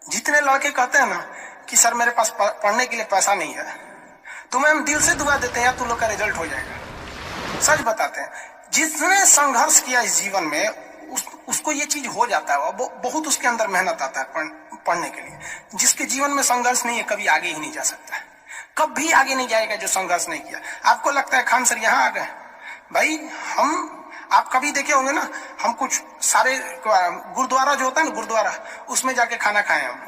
जितने लड़के कहते हैं ना कि सर मेरे पास पढ़ने के लिए पैसा नहीं है, तो मैम दिल से दुआ देते हैं यार तुम लोग का रिजल्ट हो जाएगा। सच बताते हैं, जिसने संघर्ष किया इस जीवन में उसको ये चीज हो जाता है। बहुत उसके अंदर मेहनत आता है पढ़ने के लिए। जिसके जीवन में संघर्ष नहीं है कभी आगे ही नहीं जा सकता है, कभी आगे नहीं जाएगा जो संघर्ष नहीं किया। आपको लगता है खान सर यहाँ आ गए, भाई आप कभी देखे होंगे ना, हम कुछ सारे गुरुद्वारा जो होता है ना, गुरुद्वारा उसमें जाके खाना खाए हम।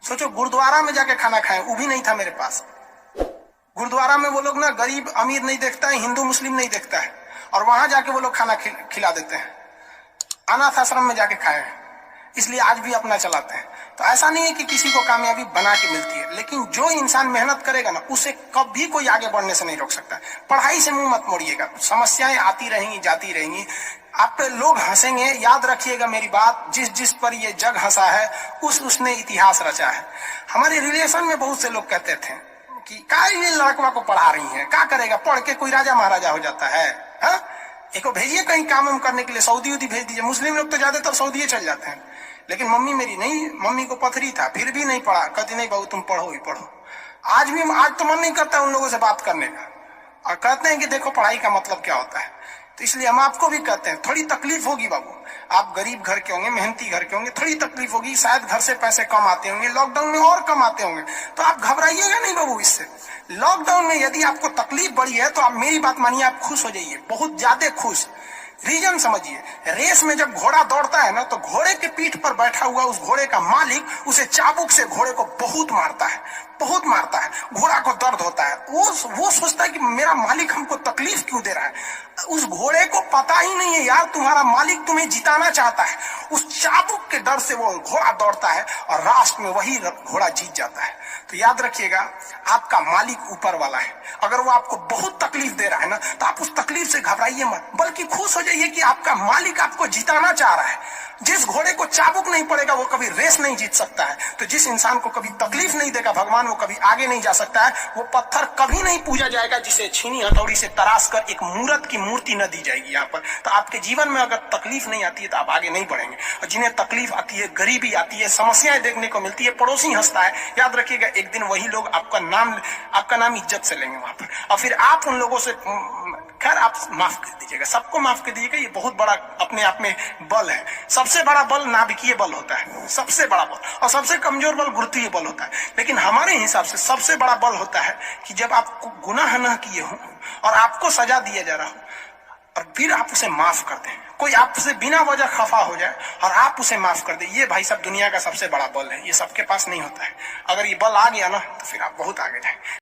सोचो गुरुद्वारा में जाके खाना खाए, वो भी नहीं था मेरे पास। गुरुद्वारा में वो लोग ना गरीब अमीर नहीं देखता है, हिंदू मुस्लिम नहीं देखता है, और वहां जाके वो लोग खाना खिला देते हैं। अनाथ आश्रम में जाके खाए, इसलिए आज भी अपना चलाते हैं। तो ऐसा नहीं है कि किसी को कामयाबी बना के मिलती है, लेकिन जो इंसान मेहनत करेगा ना उसे कभी कोई आगे बढ़ने से नहीं रोक सकता। पढ़ाई से मुंह मत मोड़िएगा, समस्याएं आती रहेंगी जाती रहेंगी, आप पे लोग हंसेंगे। याद रखिएगा मेरी बात, जिस पर ये जग हंसा है उसने इतिहास रचा है। हमारे रिलेशन में बहुत से लोग कहते थे कि क्या ये लड़कवा को पढ़ा रही है, क्या करेगा, पढ़ के कोई राजा महाराजा हो जाता है। एक भेजिए कहीं काम करने के लिए, सऊदी उदी भेज दीजिए। मुस्लिम लोग तो ज्यादातर सऊदी चल जाते हैं, लेकिन मम्मी मेरी नहीं, मम्मी को पथरी था फिर भी नहीं पढ़ा। कहती नहीं बहू तुम पढ़ो ही पढ़ो। आज तो मन नहीं करता उन लोगों से बात करने का, और कहते हैं कि देखो पढ़ाई का मतलब क्या होता है। तो इसलिए हम आपको भी कहते हैं, थोड़ी तकलीफ होगी बाबू, आप गरीब घर के होंगे, मेहनती घर के होंगे, थोड़ी तकलीफ होगी, शायद घर से पैसे कम आते होंगे, लॉकडाउन में और कम आते होंगे, तो आप घबराइएगा नहीं बाबू इससे। लॉकडाउन में यदि आपको तकलीफ बढ़ी है तो आप मेरी बात मानिए, आप खुश हो जाइए, बहुत ज्यादा खुश। रीजन समझिए, रेस में जब घोड़ा दौड़ता है ना, तो घोड़े के पीठ पर बैठा हुआ उस घोड़े का मालिक उसे चाबुक से घोड़े को बहुत मारता है, बहुत मारता है। घोड़ा को दर्द होता है, वो सोचता है कि मेरा मालिक हमको तकलीफ क्यों दे रहा है। उस घोड़े को पता ही नहीं है यार तुम्हारा मालिक तुम्हें जिताना चाहता है। उस चाबुक के डर से वो घोड़ा दौड़ता है और लास्ट में वही घोड़ा जीत जाता है। तो याद रखिएगा, आपका मालिक ऊपर वाला है। अगर वो आपको बहुत तकलीफ दे रहा है ना, तो आप उस तकलीफ से घबराइए मत, बल्कि खुश हो जाइए कि आपका मालिक आपको जिताना चाह रहा है। जिस घोड़े को चाबुक नहीं पड़ेगा वो कभी रेस नहीं जीत सकता है। तो जिस इंसान को कभी तकलीफ नहीं देगा भगवान, वो कभी आगे नहीं जा सकता है। वो पत्थर कभी नहीं पूजा जाएगा जिसे छीनी हथौड़ी से तराश कर एक मूर्त की मूर्ति न दी जाएगी यहाँ पर। तो आपके जीवन में अगर तकलीफ नहीं आती है तो आप आगे नहीं बढ़ेंगे। और जिन्हें तकलीफ आती है, गरीबी आती है, समस्याएं देखने को मिलती है, पड़ोसी हंसता है, याद रखिएगा एक दिन वही लोग आपका नाम इज्जत से लेंगे वहां पर। और फिर आप उन लोगों से, खैर आप माफ कर दीजिएगा, सबको माफ कर दीजिएगा। ये बहुत बड़ा अपने आप में बल है। सबसे बड़ा बल नाभिकीय बल होता है, सबसे बड़ा बल, और सबसे कमजोर बल गुरुत्वीय बल होता है। लेकिन हमारे हिसाब से सबसे बड़ा बल होता है कि जब आप गुनाह न किए हो और आपको सजा दिया जा रहा हो, और फिर आप उसे माफ कर दें। कोई आपसे बिना वजह खफा हो जाए और आप उसे माफ कर दे, ये भाई साहब दुनिया का सबसे बड़ा बल है। ये सबके पास नहीं होता है। अगर ये बल आ गया ना तो फिर आप बहुत आगे जाएंगे।